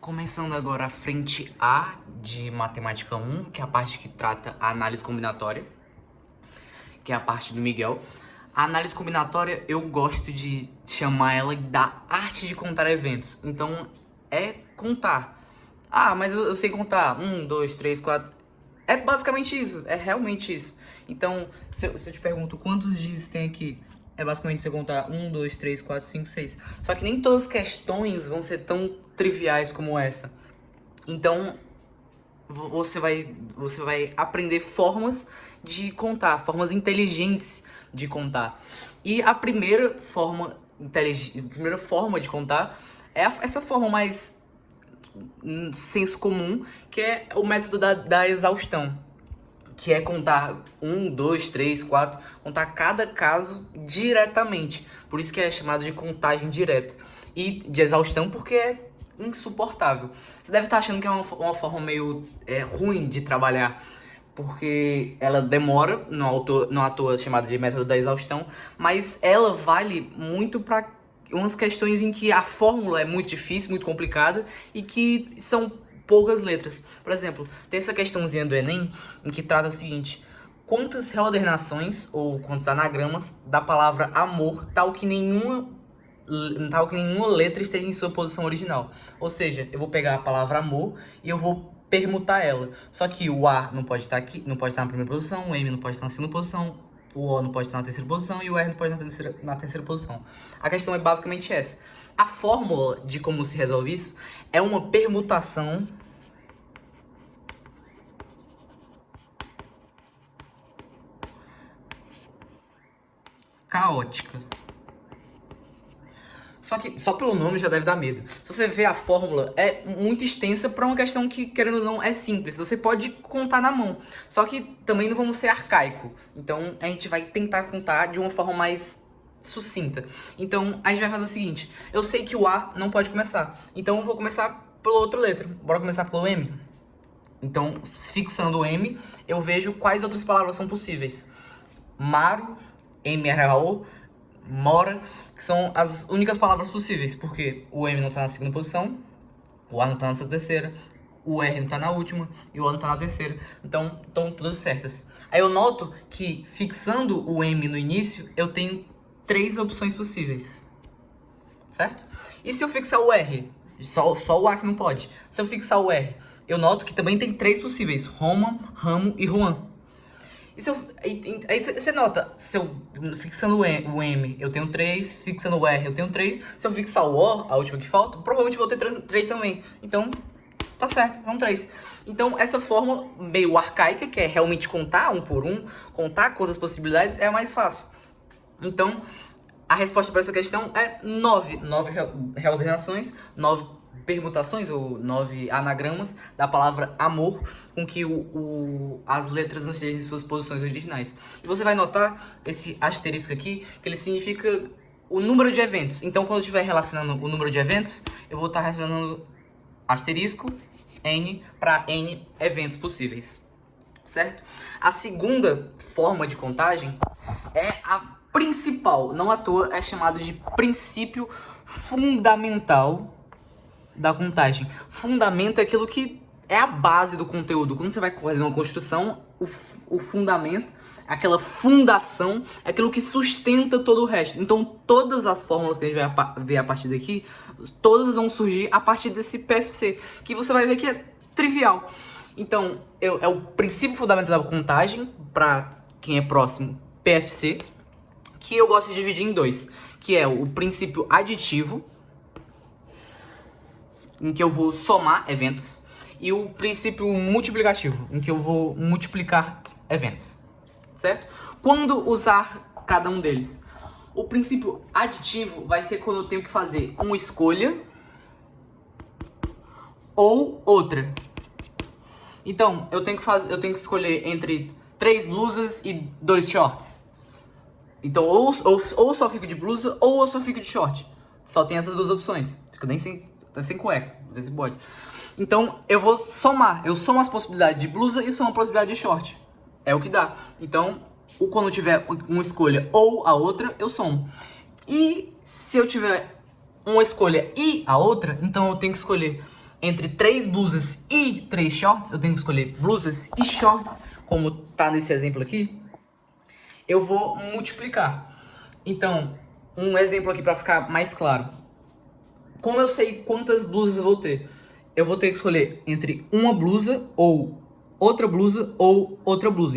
Começando agora a frente A de Matemática 1, que é a parte que trata a análise combinatória, que é a parte do Miguel. A análise combinatória, eu gosto de chamar ela da arte de contar eventos. Então, é contar. Ah, mas eu sei contar. 1, 2, 3, 4. É basicamente isso, é realmente isso. Então, se eu te pergunto quantos dígitos tem aqui, é basicamente você contar 1, 2, 3, 4, 5, 6. Só que nem todas as questões vão ser tão triviais como essa. Então, você vai aprender formas de contar, formas inteligentes de contar. E a primeira forma de contar é essa forma mais senso comum, que é o método da exaustão, que é contar 1, 2, 3, 4, contar cada caso diretamente. Por isso que é chamado de contagem direta. E de exaustão porque é insuportável. Você deve estar achando que é uma forma meio ruim de trabalhar, porque ela demora, não à toa chamada de método da exaustão, mas ela vale muito para umas questões em que a fórmula é muito difícil, muito complicada e que são poucas letras. Por exemplo, tem essa questãozinha do Enem em que trata o seguinte: quantas reordenações ou quantos anagramas da palavra amor tal que nenhuma letra esteja em sua posição original. Ou seja, eu vou pegar a palavra amor e eu vou permutar ela. Só que o A não pode estar aqui, não pode estar na primeira posição, o M não pode estar na segunda posição, o O não pode estar na terceira posição e o R não pode estar na terceira posição. A questão é basicamente essa. A fórmula de como se resolve isso é uma permutação caótica. Só que só pelo nome já deve dar medo. Se você ver a fórmula, é muito extensa para uma questão que, querendo ou não, é simples. Você pode contar na mão. Só que também não vamos ser arcaico. Então a gente vai tentar contar de uma forma mais sucinta. Então a gente vai fazer o seguinte: eu sei que o A não pode começar. Então eu vou começar pela outra letra. Bora começar pelo M? Então, fixando o M, eu vejo quais outras palavras são possíveis. Maro, MRAO, Mora, que são as únicas palavras possíveis, porque o M não tá na segunda posição, o A não tá na terceira, o R não tá na última e o O não tá na terceira. Então, estão todas certas. Aí eu noto que, fixando o M no início, eu tenho 3 opções possíveis, certo? E se eu fixar o R? Só o A que não pode. Se eu fixar o R, eu noto que também tem 3 possíveis: Roma, Ramo e Juan. E se eu, aí você nota, se eu fixando o M, eu tenho 3, fixando o R, eu tenho 3. Se eu fixar o O, a última que falta, provavelmente vou ter 3 também. Então, tá certo, são 3. Então, essa forma meio arcaica, que é realmente contar um por um, contar quantas possibilidades, é a mais fácil. Então, a resposta para essa questão é 9. 9 reordenações, 9 permutações ou 9 anagramas da palavra amor, com que as letras não estejam em suas posições originais. E você vai notar esse asterisco aqui, que ele significa o número de eventos. Então, quando eu estiver relacionando o número de eventos, eu vou estar relacionando asterisco N para N eventos possíveis, certo? A segunda forma de contagem é a principal, não à toa é chamado de princípio fundamental da contagem. Fundamento é aquilo que é a base do conteúdo. Quando você vai fazer uma construção, o fundamento, aquela fundação, é aquilo que sustenta todo o resto. Então, todas as fórmulas que a gente vai ver a partir daqui, todas vão surgir a partir desse PFC, que você vai ver que é trivial. Então, é o princípio fundamental da contagem, para quem é próximo, PFC, que eu gosto de dividir em 2, que é o princípio aditivo, em que eu vou somar eventos, e o princípio multiplicativo, em que eu vou multiplicar eventos, certo? Quando usar cada um deles? O princípio aditivo vai ser quando eu tenho que fazer uma escolha ou outra. Então, eu tenho que escolher entre 3 blusas e 2 shorts. Então, ou só fico de blusa ou eu só fico de short. Só tem essas duas opções. Fico nem sem cueca, vê se pode. Então, eu vou somar. Eu somo as possibilidades de blusa e somo a possibilidade de short. É o que dá. Então, quando eu tiver uma escolha ou a outra, eu somo. E se eu tiver uma escolha e a outra, então eu tenho que escolher entre 3 blusas e 3 shorts, eu tenho que escolher blusas e shorts, como tá nesse exemplo aqui, eu vou multiplicar. Então, um exemplo aqui para ficar mais claro. Como eu sei quantas blusas eu vou ter? Eu vou ter que escolher entre uma blusa ou outra blusa.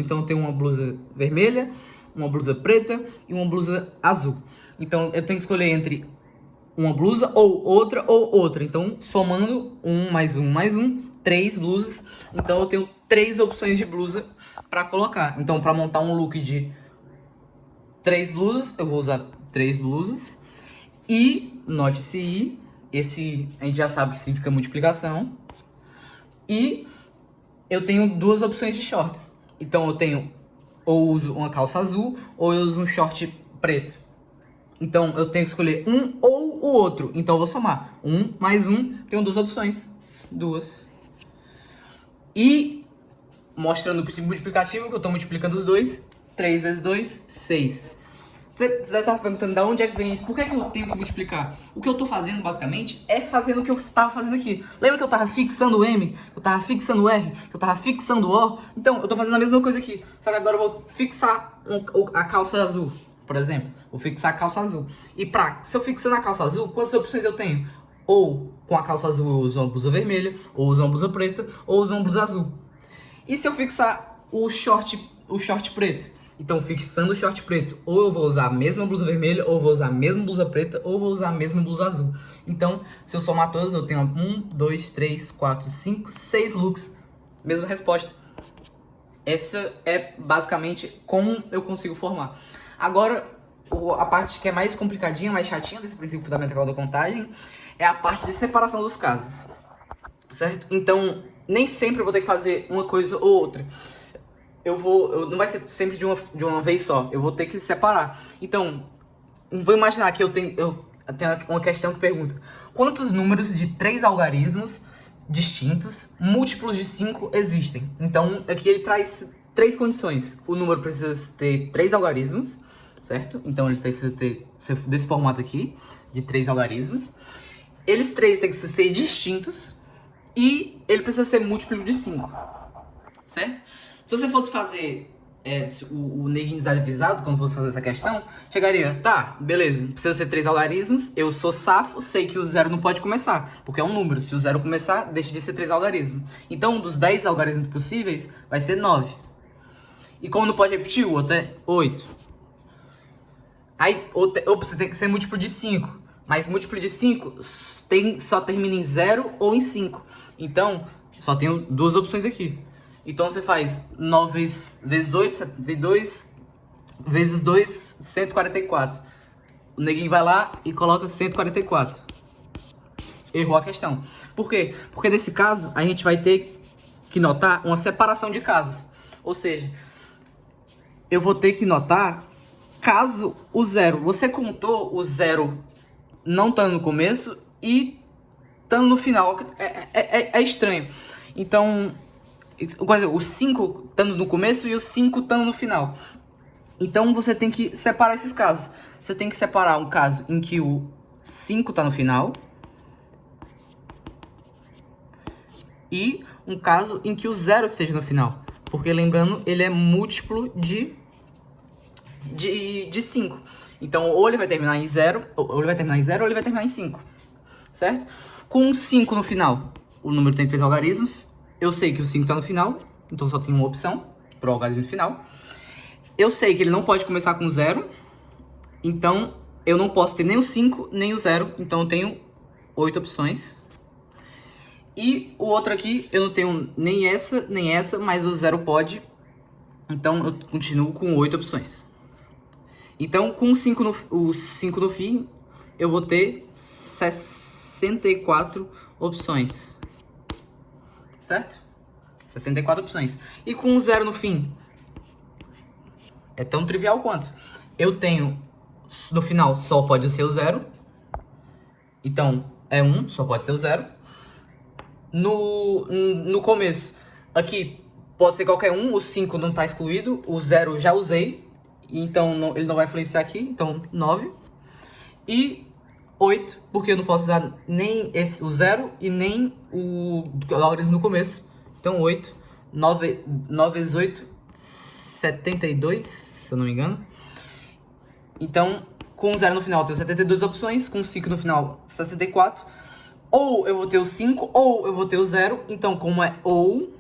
Então eu tenho uma blusa vermelha, uma blusa preta e uma blusa azul. Então eu tenho que escolher entre uma blusa ou outra. Então somando mais um, 3 blusas. Então eu tenho 3 opções de blusa para colocar. Então para montar um look de 3 blusas, eu vou usar 3 blusas. E, note esse I, esse a gente já sabe que significa multiplicação. E eu tenho 2 opções de shorts. Então eu tenho, ou uso uma calça azul, ou eu uso um short preto. Então eu tenho que escolher um ou o outro. Então eu vou somar. 1 mais 1, tenho 2 opções. 2. E, mostrando o princípio multiplicativo, que eu estou multiplicando os dois. 3 vezes 2, 6. Você deve estar perguntando de onde é que vem isso, por que é que eu tenho que multiplicar? O que eu tô fazendo, basicamente, é fazendo o que eu tava fazendo aqui. Lembra que eu tava fixando o M, que eu tava fixando o R, que eu tava fixando o O? Então, eu tô fazendo a mesma coisa aqui, só que agora eu vou fixar a calça azul, por exemplo. Vou fixar a calça azul. E se eu fixar na calça azul, quantas opções eu tenho? Ou com a calça azul eu uso uma blusa vermelha, ou uso uma blusa preta, ou uso uma blusa azul. E se eu fixar o short preto? Então, fixando o short preto, ou eu vou usar a mesma blusa vermelha, ou eu vou usar a mesma blusa preta, ou eu vou usar a mesma blusa azul. Então, se eu somar todas, eu tenho 1, 2, 3, 4, 5, 6 looks. Mesma resposta. Essa é basicamente como eu consigo formar. Agora, a parte que é mais complicadinha, mais chatinha desse princípio fundamental da contagem, é a parte de separação dos casos. Certo? Então, nem sempre eu vou ter que fazer uma coisa ou outra. Não vai ser sempre de uma vez só. Eu vou ter que separar. Então, vou imaginar que eu tenho uma questão que pergunta: quantos números de 3 algarismos distintos, múltiplos de 5, existem? Então, aqui ele traz 3 condições. O número precisa ter 3 algarismos, certo? Então, ele precisa ter desse formato aqui, de 3 algarismos. Eles 3 têm que ser distintos e ele precisa ser múltiplo de 5, certo? Se você fosse fazer o neguinho desavisado, quando fosse fazer essa questão, chegaria, tá, beleza, precisa ser 3 algarismos, eu sou safo, sei que o 0 não pode começar, porque é um número, se o 0 começar, deixa de ser 3 algarismos. Então, dos 10 algarismos possíveis, vai ser 9. E como não pode repetir, o outro é 8. Aí, você tem que ser múltiplo de 5, mas múltiplo de 5 só termina em 0 ou em 5. Então, só tenho 2 opções aqui. Então você faz 9 vezes 8, 72, vezes 2, 144. O neguinho vai lá e coloca 144. Errou a questão. Por quê? Porque nesse caso, a gente vai ter que notar uma separação de casos. Ou seja, eu vou ter que notar caso o 0. Você contou o 0 não estando no começo e estando no final. É estranho. Então, o 5 estando no começo e o 5 estando no final. Então você tem que separar esses casos. Você tem que separar um caso em que o 5 está no final e um caso em que o 0 esteja no final. Porque, lembrando, ele é múltiplo de 5. Então, ou ele vai terminar em 0, ou ele vai terminar em 0, ou ele vai terminar em 5. Certo? Com 5 no final, o número tem 3 algarismos. Eu sei que o 5 está no final, então só tem uma opção para o algarismo final. Eu sei que ele não pode começar com 0, então eu não posso ter nem o 5 nem o 0, então eu tenho 8 opções. E o outro aqui, eu não tenho nem essa, mas o 0 pode, então eu continuo com 8 opções. Então, com o 5 no fim, eu vou ter 64 opções. Certo? 64 opções. E com um 0 no fim? É tão trivial quanto. Eu tenho, no final, só pode ser o 0. Então, é 1, só pode ser o 0. No começo, aqui, pode ser qualquer um. O 5 não está excluído. O 0 já usei. Então, ele não vai influenciar aqui. Então, 9. E 8, porque eu não posso usar nem o 0 e nem o logaritmo no começo. Então 8, 9 vezes 8, 72, se eu não me engano. Então, com 0 no final eu tenho 72 opções, com 5 no final 64. Ou eu vou ter o 5, ou eu vou ter o 0. Então, como é ou,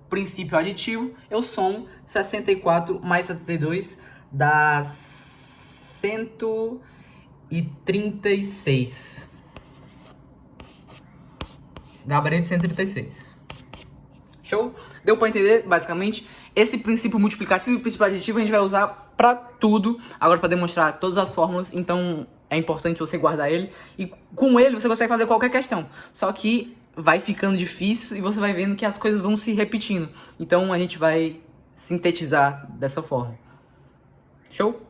princípio aditivo, eu somo 64 mais 72 dá 136. Gabarito 136. Show? Deu pra entender, basicamente? Esse princípio multiplicativo e o princípio aditivo a gente vai usar pra tudo. Agora pra demonstrar todas as fórmulas, então é importante você guardar ele. E com ele você consegue fazer qualquer questão. Só que vai ficando difícil e você vai vendo que as coisas vão se repetindo. Então a gente vai sintetizar dessa forma. Show?